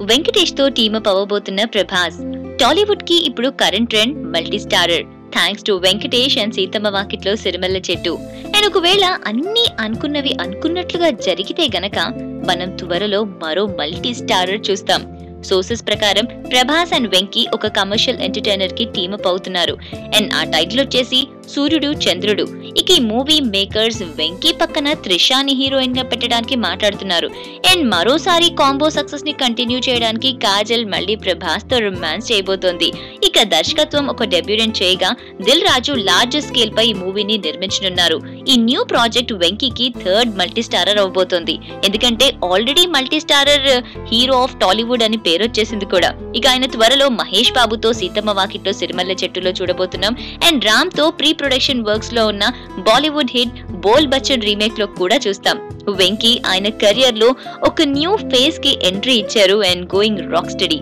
వెంకటేష్ తో టీమప్ అవ్వబోతున్న ప్రభాస్. టాలీవుడ్ కి ఇప్పుడు current trend multi starrer. Thanks to Venkatesh and Seethamma వాకిట్లో సిరిమల్ల చెట్టు. అండ్ ఒకవేళ అన్ని అనుకున్నవి అనుకున్నట్లుగా జరిగితే గనక మనం త్వరలో మరో మల్టీ స్టారర్ చూస్తాం. సోర్సెస్ ప్రకారం ప్రభాస్ అండ్ వెంకీ ఒక కమర్షియల్ ఎంటర్టైనర్ కి టీమప్ అవుతున్నారు. అండ్ ఆ టైటిల్ వచ్చేసి సూర్యుడు చంద్రుడు. ఇక ఈ మూవీ మేకర్స్ వెంకీ పక్కన త్రిషాని హీరోయిన్ గా పెట్టడానికి మాట్లాడుతున్నారు. అండ్ మరోసారి కాంబో సక్సెస్ ని కంటిన్యూ చేయడానికి కాజల్ మళ్ళీ ప్రభాస్ తో రొమాన్స్ చేయబోతోంది. ఇక దర్శకత్వం ఒక డెబ్యూటెంట్ చేయగా దిల్ రాజు లార్జ్ స్కేల్ పై ఈ మూవీని నిర్మించనున్నారు. ఈ న్యూ ప్రాజెక్ట్ వెంకీకి థర్డ్ మల్టీ స్టారర్ అవబోతోంది. ఎందుకంటే already multi starrer hero of Tollywood అని పేరొచ్చేసింది కూడా. ఇక ఆయన త్వరలో మహేష్ బాబుతో సీతమ్మ వాకిట్లో సిరిమల్ల చెట్టులో చూడబోతున్నాం. అండ్ రామ్ తో ప్రీ ప్రొడక్షన్ వర్క్స్ లో ఉన్న బాలీవుడ్ హిట్ బోల్ బచ్చన్ రీమేక్ లో కూడా చూస్తాం. వెంకీ ఆయన కెరియర్ లో ఒక న్యూ ఫేజ్ కి ఎంట్రీ ఇచ్చారు అండ్ గోయింగ్ రాక్ స్టడీ.